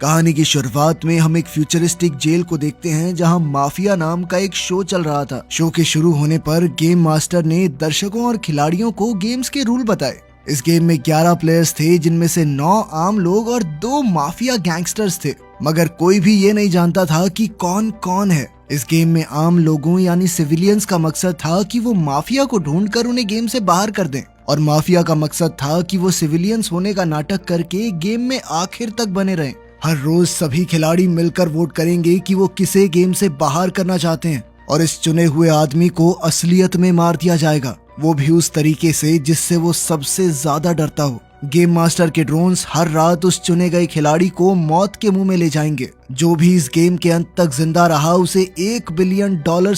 कहानी की शुरुआत में हम एक फ्यूचरिस्टिक जेल को देखते हैं जहां माफिया नाम का एक शो चल रहा था। शो के शुरू होने पर गेम मास्टर ने दर्शकों और खिलाड़ियों को गेम्स के रूल बताए। इस गेम में 11 प्लेयर्स थे, जिनमें से 9 आम लोग और 2 माफिया गैंगस्टर्स थे, मगर कोई भी ये नहीं जानता था कि कौन कौन है। इस गेम में आम लोगों यानी सिविलियंस का मकसद था कि वो माफिया को ढूंढकर उन्हें गेम से बाहर कर दें, और माफिया का मकसद था कि वो सिविलियंस होने का नाटक करके गेम में आखिर तक बने रहें। हर रोज सभी खिलाड़ी मिलकर वोट करेंगे कि वो किसे गेम से बाहर करना चाहते हैं, और इस चुने हुए आदमी को असलियत में मार दिया जाएगा, वो भी उस तरीके से जिससे वो सबसे ज्यादा डरता हो। गेम मास्टर के ड्रोन्स हर रात उस चुने गए खिलाड़ी को मौत के मुंह में ले जाएंगे। जो भी इस गेम के अंत तक जिंदा रहा उसे $1 बिलियन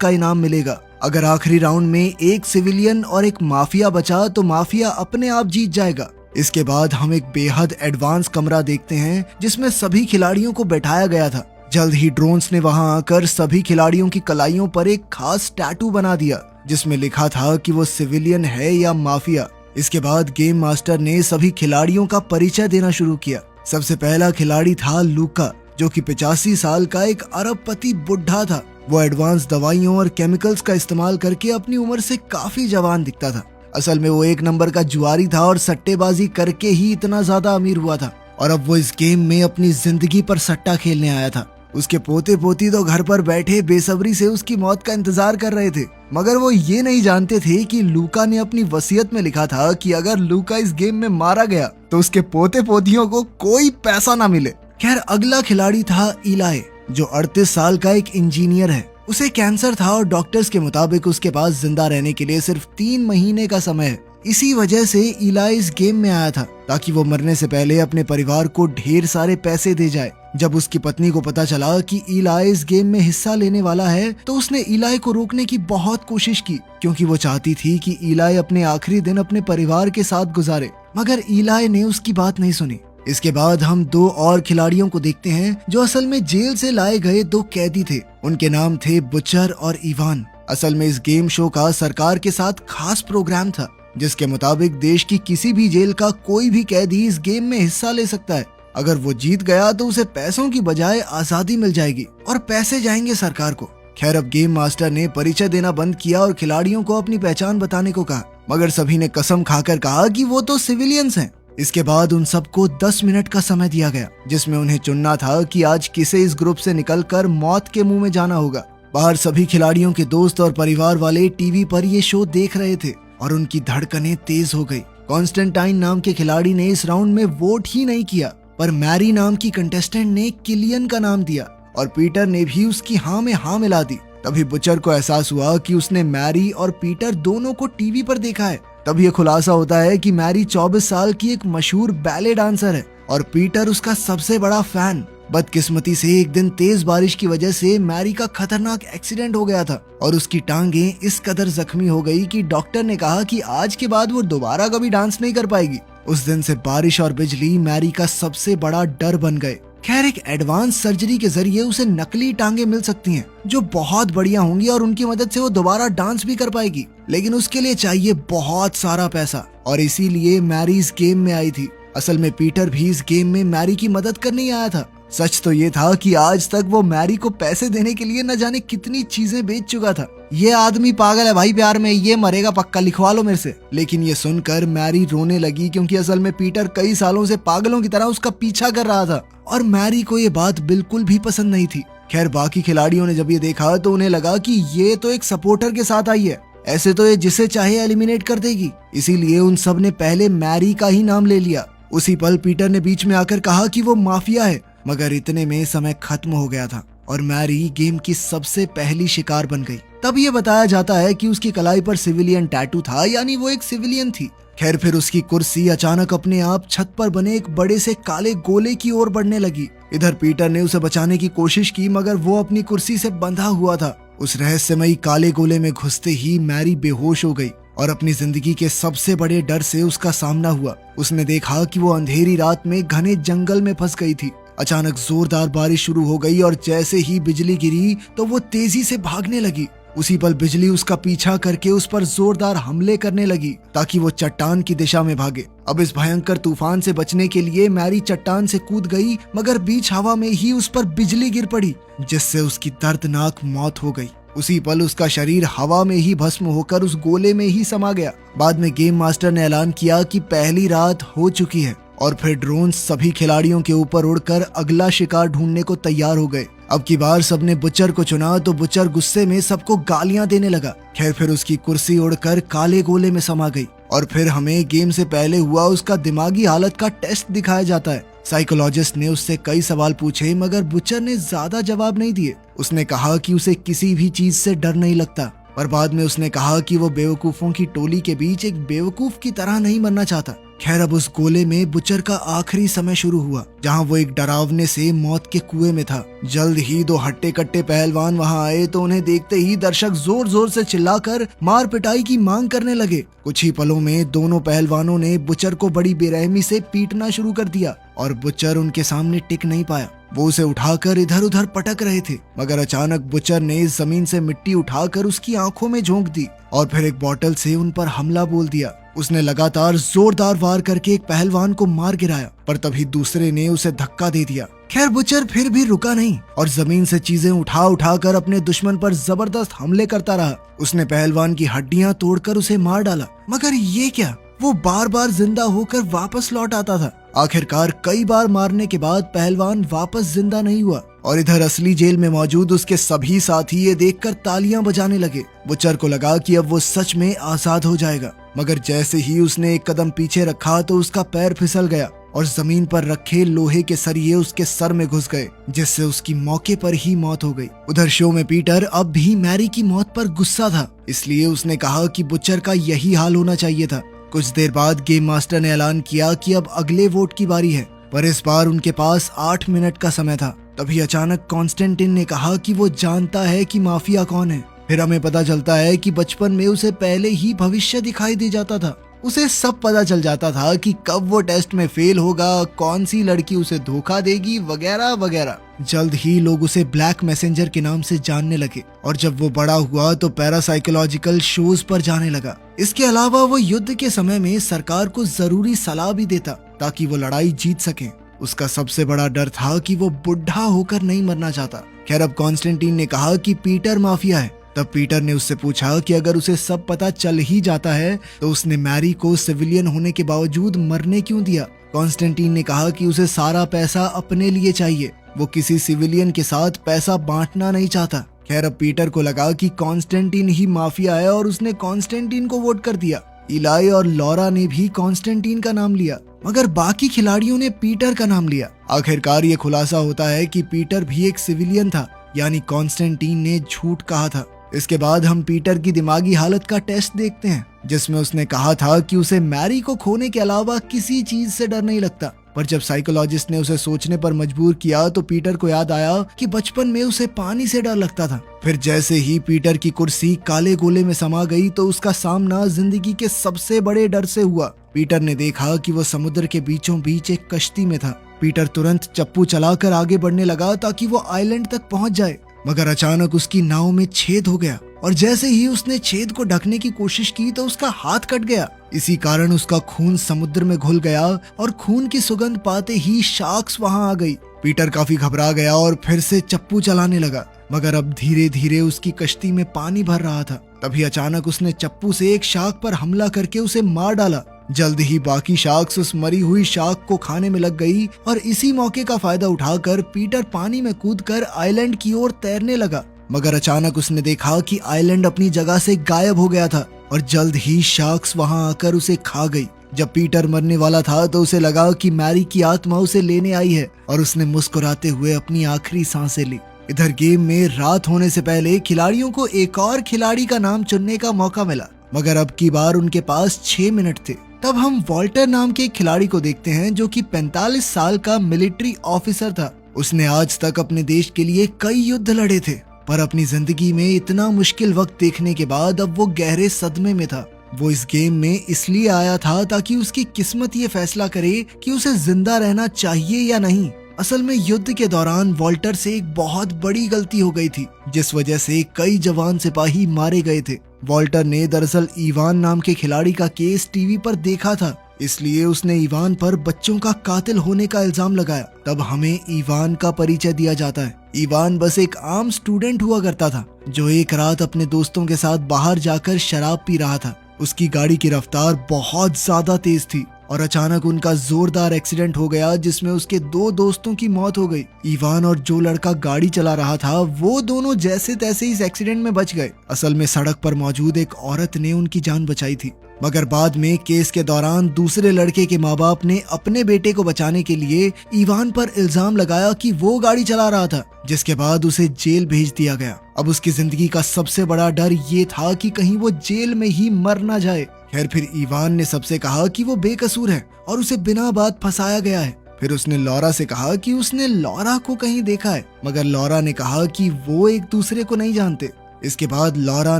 का इनाम मिलेगा। अगर आखिरी राउंड में एक सिविलियन और एक माफिया बचा तो माफिया अपने आप जीत जाएगा। इसके बाद हम एक बेहद एडवांस कमरा देखते हैं जिसमें सभी खिलाड़ियों को बैठाया गया था। जल्द ही ड्रोन्स ने वहां आकर सभी खिलाड़ियों की कलाइयों पर एक खास टैटू बना दिया जिसमें लिखा था कि वो सिविलियन है या माफिया। इसके बाद गेम मास्टर ने सभी खिलाड़ियों का परिचय देना शुरू किया। सबसे पहला खिलाड़ी था लूका, जो कि 85 साल का एक अरबपति बुढ़ा था। वो एडवांस दवाइयों और केमिकल्स का इस्तेमाल करके अपनी उम्र से काफी जवान दिखता था। असल में वो एक नंबर का जुआरी था और सट्टेबाजी करके ही इतना ज्यादा अमीर हुआ था, और अब वो इस गेम में अपनी जिंदगी पर सट्टा खेलने आया था। उसके पोते पोती तो घर पर बैठे बेसब्री से उसकी मौत का इंतजार कर रहे थे, मगर वो ये नहीं जानते थे कि लूका ने अपनी वसीयत में लिखा था कि अगर लूका इस गेम में मारा गया तो उसके पोते पोतियों को कोई पैसा ना मिले। खैर, अगला खिलाड़ी था इलाई, जो 38 साल का एक इंजीनियर है। उसे कैंसर था और डॉक्टर्स के मुताबिक उसके पास जिंदा रहने के लिए सिर्फ 3 महीने का समय है। इसी वजह से इलाई इस गेम में आया था ताकि वो मरने से पहले अपने परिवार को ढेर सारे पैसे दे जाए। जब उसकी पत्नी को पता चला कि इलाई इस गेम में हिस्सा लेने वाला है तो उसने इलाई को रोकने की बहुत कोशिश की, क्योंकि वो चाहती थी कि इलाई अपने आखिरी दिन अपने परिवार के साथ गुजारे, मगर इलाई ने उसकी बात नहीं सुनी। इसके बाद हम 2 और खिलाड़ियों को देखते हैं जो असल में जेल से लाए गए 2 कैदी थे। उनके नाम थे बुचर और इवान। असल में इस गेम शो का सरकार के साथ खास प्रोग्राम था जिसके मुताबिक देश की किसी भी जेल का कोई भी कैदी इस गेम में हिस्सा ले सकता है। अगर वो जीत गया तो उसे पैसों की बजाय आजादी मिल जाएगी और पैसे जाएंगे सरकार को। खैर, अब गेम मास्टर ने परिचय देना बंद किया और खिलाड़ियों को अपनी पहचान बताने को कहा, मगर सभी ने कसम खाकर कहा कि वो तो सिविलियंस हैं। इसके बाद उन सबको 10 मिनट का समय दिया गया जिसमें उन्हें चुनना था कि आज किसे इस ग्रुप से निकलकर मौत के मुंह में जाना होगा। बाहर सभी खिलाड़ियों के दोस्त और परिवार वाले टीवी पर ये शो देख रहे थे और उनकी धड़कनें तेज हो गई। कॉन्स्टेंटाइन नाम के खिलाड़ी ने इस राउंड में वोट ही नहीं किया, पर मैरी नाम की कंटेस्टेंट ने किलियन का नाम दिया और पीटर ने भी उसकी हाँ में हाँ मिला दी। तभी बुचर को एहसास हुआ कि उसने मैरी और पीटर दोनों को टीवी पर देखा है। तब ये खुलासा होता है कि मैरी 24 साल की एक मशहूर बैले डांसर है और पीटर उसका सबसे बड़ा फैन। बदकिस्मती से एक दिन तेज बारिश की वजह से मैरी का खतरनाक एक्सीडेंट हो गया था और उसकी टांगें इस कदर जख्मी हो गई कि डॉक्टर ने कहा कि आज के बाद वो दोबारा कभी डांस नहीं कर पाएगी। उस दिन से बारिश और बिजली मैरी का सबसे बड़ा डर बन गए। खैर, एक एडवांस सर्जरी के जरिए उसे नकली टांगे मिल सकती हैं जो बहुत बढ़िया होंगी और उनकी मदद से वो दोबारा डांस भी कर पाएगी, लेकिन उसके लिए चाहिए बहुत सारा पैसा, और इसीलिए मैरी इस गेम में आई थी। असल में पीटर भी इस गेम में मैरी की मदद करने ही आया था। सच तो ये था कि आज तक वो मैरी को पैसे देने के लिए न जाने कितनी चीजें बेच चुका था। ये आदमी पागल है भाई प्यार में, ये मरेगा पक्का, लिखवा लो मेरे से। लेकिन ये सुनकर मैरी रोने लगी, क्योंकि असल में पीटर कई सालों से पागलों की तरह उसका पीछा कर रहा था और मैरी को ये बात बिल्कुल भी पसंद नहीं थी। खैर, बाकी खिलाड़ियों ने जब ये देखा तो उन्हें लगा कि ये तो एक सपोर्टर के साथ आई है, ऐसे तो ये जिसे चाहे एलिमिनेट कर देगी। इसीलिए उन सब ने पहले मैरी का ही नाम ले लिया। उसी पल पीटर ने बीच में आकर कहा कि वो माफिया है, मगर इतने में समय खत्म हो गया था और मैरी गेम की सबसे पहली शिकार बन गई। तब ये बताया जाता है कि उसकी कलाई पर सिविलियन टैटू था, यानी वो एक सिविलियन थी। खैर, फिर उसकी कुर्सी अचानक अपने आप छत पर बने एक बड़े से काले गोले की ओर बढ़ने लगी। इधर पीटर ने उसे बचाने की कोशिश की, मगर वो अपनी कुर्सी से बंधा हुआ था। उस रहस्यमयी काले गोले में घुसते ही मैरी बेहोश हो गई और अपनी जिंदगी के सबसे बड़े डर से उसका सामना हुआ। उसने देखा कि वो अंधेरी रात में घने जंगल में फंस गई थी। अचानक जोरदार बारिश शुरू हो गई और जैसे ही बिजली गिरी तो वो तेजी से भागने लगी। उसी पल बिजली उसका पीछा करके उस पर जोरदार हमले करने लगी ताकि वो चट्टान की दिशा में भागे। अब इस भयंकर तूफान से बचने के लिए मैरी चट्टान से कूद गई, मगर बीच हवा में ही उस पर बिजली गिर पड़ी, जिससे उसकी दर्दनाक मौत हो गई। उसी पल उसका शरीर हवा में ही भस्म होकर उस गोले में ही समा गया। बाद में गेम मास्टर ने ऐलान किया कि पहली रात हो चुकी है और फिर ड्रोन सभी खिलाड़ियों के ऊपर उड़कर अगला शिकार ढूंढने को तैयार हो गए। अब की बार सबने बुचर को चुना तो बुचर गुस्से में सबको गालियां देने लगा। खैर फिर उसकी कुर्सी उड़कर काले गोले में समा गई और फिर हमें गेम से पहले हुआ उसका दिमागी हालत का टेस्ट दिखाया जाता है। साइकोलॉजिस्ट ने उससे कई सवाल पूछे, मगर बुचर ने ज्यादा जवाब नहीं दिए। उसने कहा कि उसे किसी भी चीज से डर नहीं लगता, पर बाद में उसने कहा कि वो बेवकूफों की टोली के बीच एक बेवकूफ की तरह नहीं मरना चाहता। खैर अब उस गोले में बुचर का आखिरी समय शुरू हुआ, जहां वो एक डरावने से मौत के कुएं में था। जल्द ही दो हट्टे कट्टे पहलवान वहां आए तो उन्हें देखते ही दर्शक जोर जोर से चिल्लाकर मार पिटाई की मांग करने लगे। कुछ ही पलों में दोनों पहलवानों ने बुचर को बड़ी बेरहमी से पीटना शुरू कर दिया और बुचर उनके सामने टिक नहीं पाया। वो उसे उठाकर इधर उधर पटक रहे थे, मगर अचानक बुचर ने जमीन से मिट्टी उठाकर उसकी आंखों में झोंक दी और फिर एक बोतल से उन पर हमला बोल दिया। उसने लगातार जोरदार वार करके एक पहलवान को मार गिराया, पर तभी दूसरे ने उसे धक्का दे दिया। खैर बुचर फिर भी रुका नहीं और जमीन से चीजें उठा कर अपने दुश्मन पर जबरदस्त हमले करता रहा। उसने पहलवान की हड्डियां तोड़कर उसे मार डाला, मगर ये क्या, वो बार बार जिंदा होकर वापस लौट आता था। आखिरकार कई बार मारने के बाद पहलवान वापस जिंदा नहीं हुआ और इधर असली जेल में मौजूद उसके सभी साथी ये देखकर तालियां बजाने लगे। बुचर को लगा कि अब वो सच में आजाद हो जाएगा, मगर जैसे ही उसने एक कदम पीछे रखा तो उसका पैर फिसल गया और जमीन पर रखे लोहे के सरिये उसके सर में घुस गए, जिससे उसकी मौके पर ही मौत हो गई। उधर शो में पीटर अब भी मैरी की मौत पर गुस्सा था, इसलिए उसने कहा कि बुचर का यही हाल होना चाहिए था। कुछ देर बाद गेम मास्टर ने ऐलान किया कि अब अगले वोट की बारी है, पर इस बार उनके पास 8 मिनट का समय था। तभी अचानक कॉन्स्टेंटिन ने कहा कि वो जानता है कि माफिया कौन है। फिर हमें पता चलता है कि बचपन में उसे पहले ही भविष्य दिखाई दे जाता था। उसे सब पता चल जाता था कि कब वो टेस्ट में फेल होगा, कौन सी लड़की उसे धोखा देगी, वगैरह वगैरह। जल्द ही लोग उसे ब्लैक मैसेंजर के नाम से जानने लगे और जब वो बड़ा हुआ तो पैरासाइकोलॉजिकल शोज पर जाने लगा। इसके अलावा वो युद्ध के समय में सरकार को जरूरी सलाह भी देता ताकि वो लड़ाई जीत सके। उसका सबसे बड़ा डर था कि वो बुढ़ा होकर नहीं मरना चाहता। खैर अब कॉन्स्टेंटीन ने कहा कि पीटर माफिया है। तब पीटर ने उससे पूछा कि अगर उसे सब पता चल ही जाता है तो उसने मैरी को सिविलियन होने के बावजूद मरने क्यों दिया। कॉन्स्टेंटीन ने कहा कि उसे सारा पैसा अपने लिए चाहिए, वो किसी सिविलियन के साथ पैसा बांटना नहीं चाहता। खैर अब पीटर को लगा कि कॉन्स्टेंटीन ही माफिया है और उसने कॉन्स्टेंटीन को वोट कर दिया। इलाई और लॉरा ने भी कॉन्स्टेंटीन का नाम लिया, मगर बाकी खिलाड़ियों ने पीटर का नाम लिया। आखिरकार ये खुलासा होता है कि पीटर भी एक सिविलियन था, यानी कॉन्स्टेंटीन ने झूठ कहा था। इसके बाद हम पीटर की दिमागी हालत का टेस्ट देखते हैं, जिसमें उसने कहा था कि उसे मैरी को खोने के अलावा किसी चीज से डर नहीं लगता। पर जब साइकोलॉजिस्ट ने उसे सोचने पर मजबूर किया तो पीटर को याद आया कि बचपन में उसे पानी से डर लगता था। फिर जैसे ही पीटर की कुर्सी काले गोले में समा गई तो उसका सामना जिंदगी के सबसे बड़े डर से हुआ। पीटर ने देखा कि वो समुद्र के बीचों बीच एक कश्ती में था। पीटर तुरंत चप्पू चलाकर आगे बढ़ने लगा ताकि वो आइलैंड तक पहुंच जाए, मगर अचानक उसकी नाव में छेद हो गया और जैसे ही उसने छेद को ढकने की कोशिश की तो उसका हाथ कट गया। इसी कारण उसका खून समुद्र में घुल गया और खून की सुगंध पाते ही शार्क्स वहां आ गई। पीटर काफी घबरा गया और फिर से चप्पू चलाने लगा, मगर अब धीरे धीरे उसकी कश्ती में पानी भर रहा था। तभी अचानक उसने चप्पू से एक शार्क पर हमला करके उसे मार डाला। जल्द ही बाकी शार्क्स उस मरी हुई शार्क को खाने में लग गई और इसी मौके का फायदा उठाकर पीटर पानी में कूदकर आइलैंड की ओर तैरने लगा, मगर अचानक उसने देखा कि आइलैंड अपनी जगह से गायब हो गया था और जल्द ही शार्क्स वहां आकर उसे खा गई। जब पीटर मरने वाला था तो उसे लगा कि मैरी की आत्मा उसे लेने आई है और उसने मुस्कुराते हुए अपनी आखिरी सांसें ली। इधर गेम में रात होने से पहले खिलाड़ियों को एक और खिलाड़ी का नाम चुनने का मौका मिला, मगर अब की बार उनके पास 6 मिनट थे। तब हम वॉल्टर नाम के एक खिलाड़ी को देखते हैं जो कि 45 साल का मिलिट्री ऑफिसर था। उसने आज तक अपने देश के लिए कई युद्ध लड़े थे, पर अपनी जिंदगी में इतना मुश्किल वक्त देखने के बाद अब वो गहरे सदमे में था। वो इस गेम में इसलिए आया था ताकि उसकी किस्मत ये फैसला करे कि उसे जिंदा रहना चाहिए या नहीं। असल में युद्ध के दौरान वॉल्टर से एक बहुत बड़ी गलती हो गई थी, जिस वजह से कई जवान सिपाही मारे गए थे। वॉल्टर ने दरअसल इवान नाम के खिलाड़ी का केस टीवी पर देखा था, इसलिए उसने इवान पर बच्चों का कातिल होने का इल्जाम लगाया। तब हमें इवान का परिचय दिया जाता है। इवान बस एक आम स्टूडेंट हुआ करता था, जो एक रात अपने दोस्तों के साथ बाहर जाकर शराब पी रहा था। उसकी गाड़ी की रफ्तार बहुत ज्यादा तेज थी और अचानक उनका जोरदार एक्सीडेंट हो गया, जिसमें उसके 2 दोस्तों की मौत हो गई। इवान और जो लड़का गाड़ी चला रहा था, वो दोनों जैसे तैसे इस एक्सीडेंट में बच गए। असल में सड़क पर मौजूद एक औरत ने उनकी जान बचाई थी, मगर बाद में केस के दौरान दूसरे लड़के के माँ बाप ने अपने बेटे को बचाने के लिए इवान पर इल्जाम लगाया कि वो गाड़ी चला रहा था, जिसके बाद उसे जेल भेज दिया गया। अब उसकी जिंदगी का सबसे बड़ा डर ये था कि कहीं वो जेल में ही मर ना जाए। खैर, फिर इवान ने सबसे कहा कि वो बेकसूर है और उसे बिना बात फंसाया गया है। फिर उसने लॉरा से कहा कि उसने लॉरा को कहीं देखा है, मगर लॉरा ने कहा कि वो एक दूसरे को नहीं जानते। इसके बाद लॉरा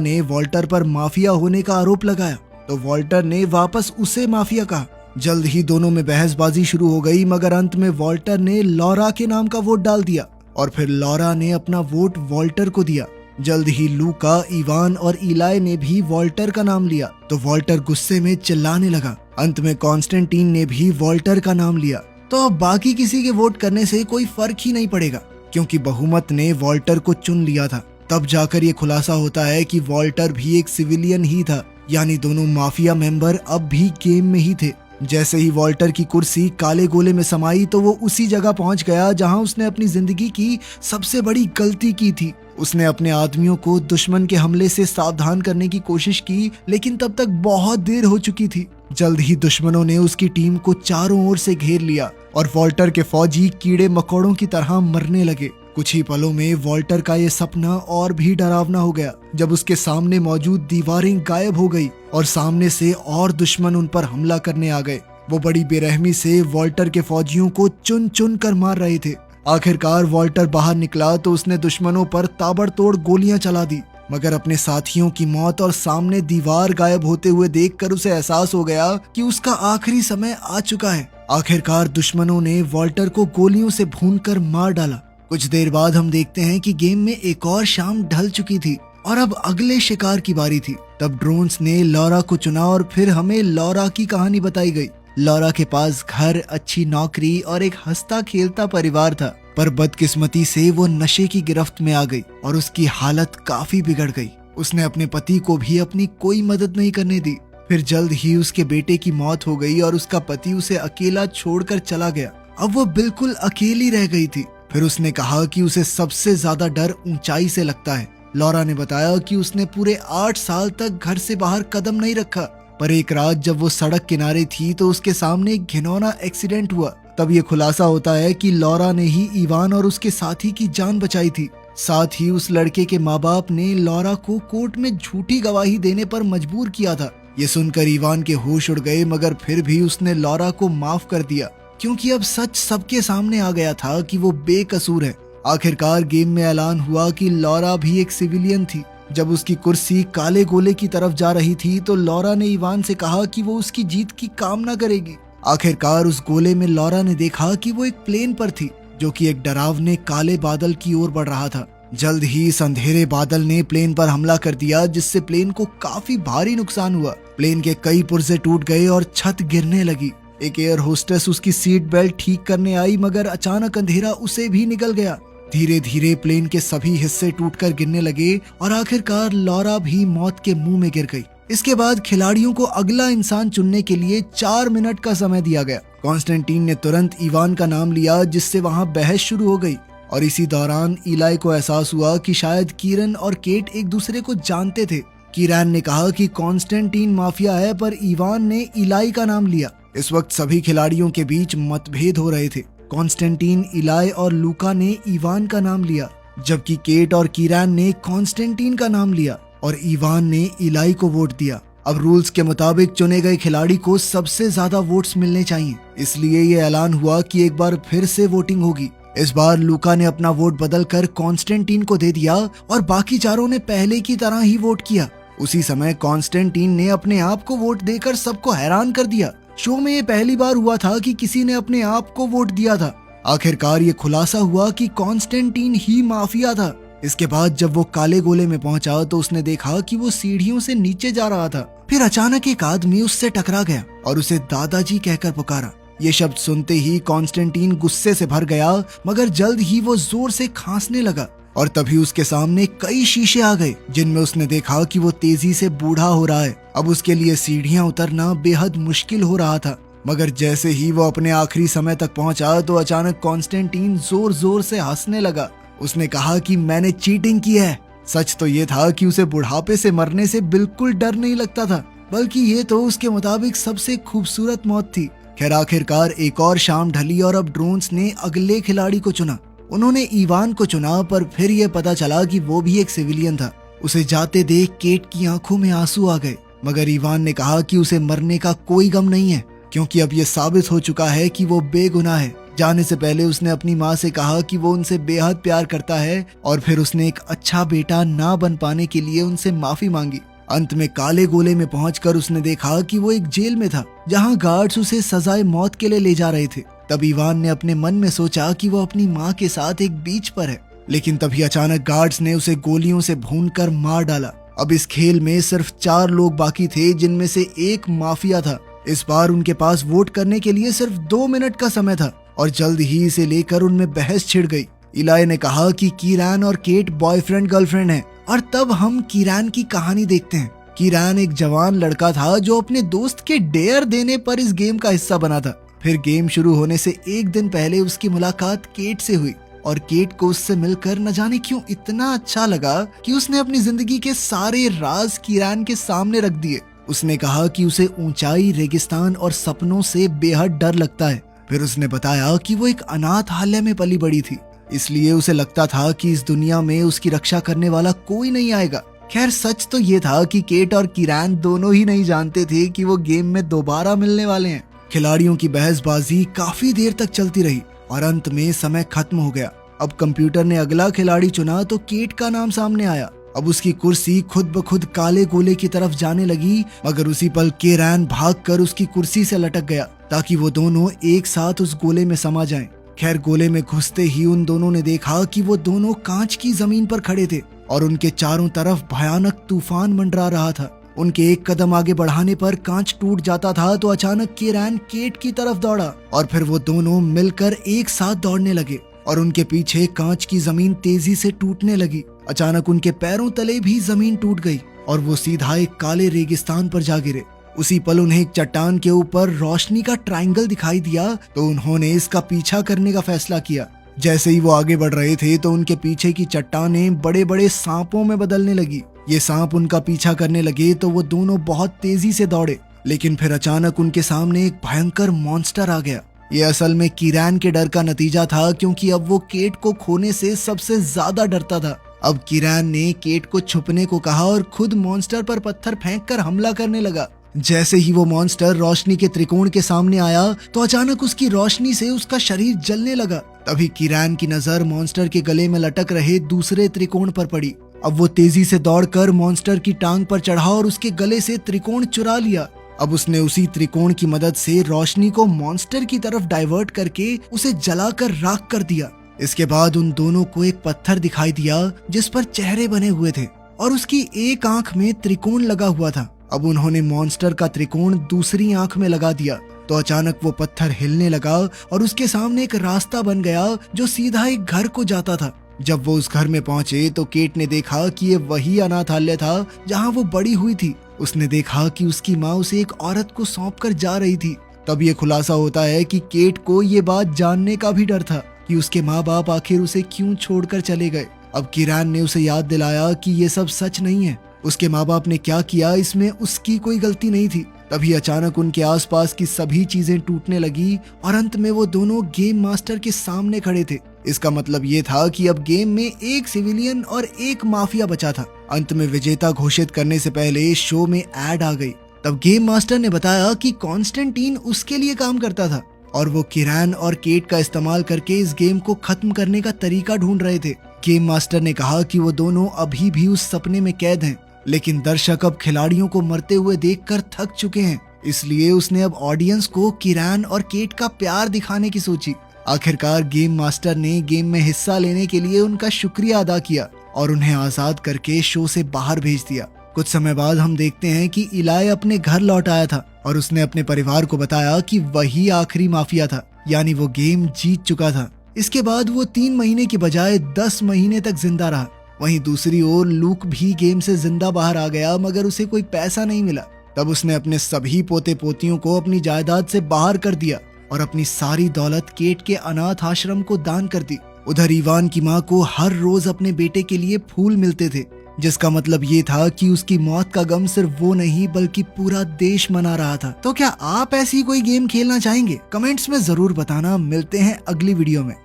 ने वॉल्टर पर माफिया होने का आरोप लगाया, तो वॉल्टर ने वापस उसे माफिया कहा। जल्द ही दोनों में बहसबाजी शुरू हो गई, मगर अंत में वॉल्टर ने लॉरा के नाम का वोट डाल दिया और फिर लॉरा ने अपना वोट वॉल्टर को दिया। जल्द ही लूका, इवान और इलाई ने भी वॉल्टर का नाम लिया, तो वॉल्टर गुस्से में चिल्लाने लगा। अंत में कॉन्स्टेंटीन ने भी वॉल्टर का नाम लिया। तो अब बाकी किसी के वोट करने से कोई फर्क ही नहीं पड़ेगा, क्योंकि बहुमत ने वॉल्टर को चुन लिया था। तब जाकर ये खुलासा होता है कि वॉल्टर भी एक सिविलियन ही था, यानी दोनों माफिया मेंबर अब भी गेम में ही थे। जैसे ही वॉल्टर की कुर्सी काले गोले में समाई, तो वो उसी जगह पहुंच गया जहां उसने अपनी जिंदगी की सबसे बड़ी गलती की थी। उसने अपने आदमियों को दुश्मन के हमले से सावधान करने की कोशिश की, लेकिन तब तक बहुत देर हो चुकी थी। जल्द ही दुश्मनों ने उसकी टीम को चारों ओर से घेर लिया और वॉल्टर के फौजी कीड़े मकोड़ों की तरह मरने लगे। कुछ ही पलों में वॉल्टर का ये सपना और भी डरावना हो गया, जब उसके सामने मौजूद दीवारें गायब हो गई और सामने से और दुश्मन उन पर हमला करने आ गए। वो बड़ी बेरहमी से वॉल्टर के फौजियों को चुन चुन कर मार रहे थे। आखिरकार वॉल्टर बाहर निकला तो उसने दुश्मनों पर ताबड़तोड़ गोलियां चला दी, मगर अपने साथियों की मौत और सामने दीवार गायब होते हुए देखकर उसे एहसास हो गया कि उसका आखिरी समय आ चुका है। आखिरकार दुश्मनों ने वॉल्टर को गोलियों से भूनकर मार डाला। कुछ देर बाद हम देखते हैं कि गेम में एक और शाम ढल चुकी थी और अब अगले शिकार की बारी थी। तब ड्रोन्स ने लॉरा को चुना और फिर हमें लॉरा की कहानी बताई गई। लॉरा के पास घर, अच्छी नौकरी और एक हंसता खेलता परिवार था, पर बदकिस्मती से वो नशे की गिरफ्त में आ गई और उसकी हालत काफी बिगड़ गई। उसने अपने पति को भी अपनी कोई मदद नहीं करने दी। फिर जल्द ही उसके बेटे की मौत हो गई और उसका पति उसे अकेला छोड़कर चला गया। अब वो बिल्कुल अकेली रह गई थी। फिर उसने कहा कि उसे सबसे ज्यादा डर ऊंचाई से लगता है। लॉरा ने बताया कि उसने पूरे 8 साल तक घर से बाहर कदम नहीं रखा, पर एक रात जब वो सड़क किनारे थी तो उसके सामने एक घिनौना एक्सीडेंट हुआ। तब ये खुलासा होता है कि लॉरा ने ही इवान और उसके साथी की जान बचाई थी। साथ ही उस लड़के के माँ बाप ने लॉरा को कोर्ट में झूठी गवाही देने पर मजबूर किया था। ये सुनकर इवान के होश उड़ गए, मगर फिर भी उसने लॉरा को माफ कर दिया, क्योंकि अब सच सबके सामने आ गया था कि वो बेकसूर है। आखिरकार गेम में ऐलान हुआ कि लॉरा भी एक सिविलियन थी। जब उसकी कुर्सी काले गोले की तरफ जा रही थी तो लॉरा ने इवान से कहा कि वो उसकी जीत की कामना करेगी। आखिरकार उस गोले में लॉरा ने देखा कि वो एक प्लेन पर थी, जो कि एक डरावने काले बादल की ओर बढ़ रहा था। जल्द ही इस अंधेरे बादल ने प्लेन पर हमला कर दिया, जिससे प्लेन को काफी भारी नुकसान हुआ। प्लेन के कई पुर्जे टूट गए और छत गिरने लगी। एक एयर होस्टेस उसकी सीट बेल्ट ठीक करने आई, मगर अचानक अंधेरा उसे भी निकल गया। धीरे धीरे प्लेन के सभी हिस्से टूटकर गिरने लगे और आखिरकार लॉरा भी मौत के मुंह में गिर गई। इसके बाद खिलाड़ियों को अगला इंसान चुनने के लिए 4 मिनट का समय दिया गया। कॉन्स्टेंटीन ने तुरंत इवान का नाम लिया, जिससे वहां बहस शुरू हो गई और इसी दौरान इलाई को एहसास हुआ कि शायद कीरन और केट एक दूसरे को जानते थे। कीरन ने कहा कि कॉन्स्टेंटीन माफिया है, पर इवान ने इलाई का नाम लिया। इस वक्त सभी खिलाड़ियों के बीच मतभेद हो रहे थे। कॉन्स्टेंटीन, इलाई और लूका ने इवान का नाम लिया, जबकि केट और कीरन ने कॉन्स्टेंटीन का नाम लिया और इवान ने इलाई को वोट दिया। अब रूल्स के मुताबिक चुने गए खिलाड़ी को सबसे ज्यादा वोट्स मिलने चाहिए, इसलिए ये ऐलान हुआ कि एक बार फिर से वोटिंग होगी। इस बार लूका ने अपना वोट बदलकर कॉन्स्टेंटीन को दे दिया और बाकी चारों ने पहले की तरह ही वोट किया। उसी समय कॉन्स्टेंटीन ने अपने आप को वोट देकर सबको हैरान कर दिया। शो में ये पहली बार हुआ था कि किसी ने अपने आप को वोट दिया था। आखिरकार ये खुलासा हुआ कि कॉन्स्टेंटीन ही माफिया था। इसके बाद जब वो काले गोले में पहुंचा तो उसने देखा कि वो सीढ़ियों से नीचे जा रहा था। फिर अचानक एक आदमी उससे टकरा गया और उसे दादाजी कहकर पुकारा। ये शब्द सुनते ही कॉन्स्टेंटीन गुस्से से भर गया, मगर जल्द ही वो जोर से खांसने लगा और तभी उसके सामने कई शीशे आ गए जिनमें उसने देखा कि वो तेजी से बूढ़ा हो रहा है। अब उसके लिए सीढ़ियां उतरना बेहद मुश्किल हो रहा था। मगर जैसे ही वो अपने आखिरी समय तक पहुंचा तो अचानक कॉन्स्टेंटीन जोर जोर से हंसने लगा। उसने कहा कि मैंने चीटिंग की है। सच तो ये था कि उसे बुढ़ापे से मरने से बिल्कुल डर नहीं लगता था, बल्कि ये तो उसके मुताबिक सबसे खूबसूरत मौत थी। खैर आखिरकार एक और शाम ढली और अब ड्रोन्स ने अगले खिलाड़ी को चुना। उन्होंने इवान को चुना, पर फिर ये पता चला कि वो भी एक सिविलियन था। उसे जाते देख केट की आंखों में आंसू आ गए, मगर इवान ने कहा कि उसे मरने का कोई गम नहीं है, क्योंकि अब ये साबित हो चुका है कि वो बेगुनाह है। जाने से पहले उसने अपनी माँ से कहा कि वो उनसे बेहद प्यार करता है और फिर उसने एक अच्छा बेटा ना बन पाने के लिए उनसे माफी मांगी। अंत में काले गोले में पहुंचकर उसने देखा कि वो एक जेल में था, जहां गार्ड्स उसे सजाए मौत के लिए ले जा रहे थे। तब इवान ने अपने मन में सोचा कि वो अपनी माँ के साथ एक बीच पर है, लेकिन तभी अचानक गार्ड्स ने उसे गोलियों से भूनकर मार डाला। अब इस खेल में सिर्फ 4 लोग बाकी थे, जिनमें से एक माफिया था। इस बार उनके पास वोट करने के लिए सिर्फ 2 मिनट का समय था और जल्द ही इसे लेकर उनमें बहस छिड़ गई। इलाई ने कहा कि कीरान और केट बॉयफ्रेंड गर्लफ्रेंड हैं और तब हम कीरान की कहानी देखते हैं। कीरान एक जवान लड़का था जो अपने दोस्त के डेयर देने पर इस गेम का हिस्सा बना था। फिर गेम शुरू होने से एक दिन पहले उसकी मुलाकात केट से हुई और केट को उससे मिलकर न जाने क्यों इतना अच्छा लगा कि उसने अपनी जिंदगी के सारे राज कीरान के सामने रख दिए। उसने कहा कि उसे ऊंचाई, रेगिस्तान और सपनों से बेहद डर लगता है। फिर उसने बताया कि वो एक अनाथालय में पली बड़ी थी, इसलिए उसे लगता था कि इस दुनिया में उसकी रक्षा करने वाला कोई नहीं आएगा। खैर सच तो ये था कि केट और कीरान दोनों ही नहीं जानते थे कि वो गेम में दोबारा मिलने वाले हैं। खिलाड़ियों की बहसबाजी काफी देर तक चलती रही और अंत में समय खत्म हो गया। अब कंप्यूटर ने अगला खिलाड़ी चुना तो केट का नाम सामने आया। अब उसकी कुर्सी खुद ब खुद काले गोले की तरफ जाने लगी, मगर उसी पल कीरान भागकर उसकी कुर्सी से लटक गया ताकि वो दोनों एक साथ उस गोले में समा जाएं। खैर गोले में घुसते ही उन दोनों ने देखा कि वो दोनों कांच की जमीन पर खड़े थे और उनके चारों तरफ भयानक तूफान मंडरा रहा था। उनके एक कदम आगे बढ़ाने पर कांच टूट जाता था तो अचानक कीरान केट की तरफ दौड़ा और फिर वो दोनों मिलकर एक साथ दौड़ने लगे और उनके पीछे कांच की जमीन तेजी से टूटने लगी। अचानक उनके पैरों तले भी जमीन टूट गई और वो सीधा एक काले रेगिस्तान पर जा गिरे। उसी पल उन्हें एक चट्टान के ऊपर रोशनी का ट्रायंगल दिखाई दिया तो उन्होंने इसका पीछा करने का फैसला किया। जैसे ही वो आगे बढ़ रहे थे तो उनके पीछे की चट्टानें बड़े बड़े सांपों में बदलने लगी। ये सांप उनका पीछा करने लगे तो वो दोनों बहुत तेजी से दौड़े, लेकिन फिर अचानक उनके सामने एक भयंकर मॉन्स्टर आ गया। ये असल में कीरान के डर का नतीजा था, क्योंकि अब वो केट को खोने से सबसे ज्यादा डरता था। अब कीरान ने केट को छुपने को कहा और खुद मॉन्स्टर पर पत्थर फेंककर हमला करने लगा। जैसे ही वो मॉन्स्टर रोशनी के त्रिकोण के सामने आया तो अचानक उसकी रोशनी से उसका शरीर जलने लगा। तभी कीरान की नजर मॉन्स्टर के गले में लटक रहे दूसरे त्रिकोण पर पड़ी। अब वो तेजी से दौड़कर मॉन्स्टर की टांग पर चढ़ा और उसके गले से त्रिकोण चुरा लिया। अब उसने उसी त्रिकोण की मदद से रोशनी को मॉन्स्टर की तरफ डाइवर्ट करके उसे जलाकर राख कर दिया। इसके बाद उन दोनों को एक पत्थर दिखाई दिया जिस पर चेहरे बने हुए थे और उसकी एक आंख में त्रिकोण लगा हुआ था। अब उन्होंने मॉन्स्टर का त्रिकोण दूसरी आंख में लगा दिया तो अचानक वो पत्थर हिलने लगा और उसके सामने एक रास्ता बन गया जो सीधा एक घर को जाता था। जब वो उस घर में पहुंचे तो केट ने देखा कि ये वही अनाथालय था जहां वो बड़ी हुई थी। उसने देखा कि उसकी माँ उसे एक औरत को सौंपकर जा रही थी। तब ये खुलासा होता है कि केट को ये बात जानने का भी डर था कि उसके माँ बाप आखिर उसे क्यों छोड़कर चले गए। अब कीरान ने उसे याद दिलाया कि ये सब सच नहीं है। उसके माँ बाप ने क्या किया इसमें उसकी कोई गलती नहीं थी। तभी अचानक उनके आसपास की सभी चीजें टूटने लगी और अंत में वो दोनों गेम मास्टर के सामने खड़े थे। इसका मतलब ये था कि अब गेम में एक सिविलियन और एक माफिया बचा था। अंत में विजेता घोषित करने से पहले शो में एड आ गई। तब गेम मास्टर ने बताया कि कॉन्स्टेंटीन उसके लिए काम करता था और वो कीरान और केट का इस्तेमाल करके इस गेम को खत्म करने का तरीका ढूंढ रहे थे। गेम मास्टर ने कहा कि वो दोनों अभी भी उस सपने में कैद हैं, लेकिन दर्शक अब खिलाड़ियों को मरते हुए देखकर थक चुके हैं, इसलिए उसने अब ऑडियंस को कीरान और केट का प्यार दिखाने की सोची। आखिरकार गेम मास्टर ने गेम में हिस्सा लेने के लिए उनका शुक्रिया अदा किया और उन्हें आजाद करके शो से बाहर भेज दिया। कुछ समय बाद हम देखते हैं कि इलाई अपने घर लौट आया था और उसने अपने परिवार को बताया कि वही आखिरी माफिया था, यानी वो गेम जीत चुका था। इसके बाद वो 3 महीने की बजाय 10 महीने तक जिंदा रहा। वहीं दूसरी ओर लूक भी गेम से जिंदा बाहर आ गया, मगर उसे कोई पैसा नहीं मिला। तब उसने अपने सभी पोते पोतियों को अपनी जायदाद से बाहर कर दिया और अपनी सारी दौलत केट के अनाथ आश्रम को दान कर दी। उधर इवान की माँ को हर रोज अपने बेटे के लिए फूल मिलते थे, जिसका मतलब ये था कि उसकी मौत का गम सिर्फ वो नहीं बल्कि पूरा देश मना रहा था। तो क्या आप ऐसी कोई गेम खेलना चाहेंगे? कमेंट्स में जरूर बताना। मिलते हैं अगली वीडियो में।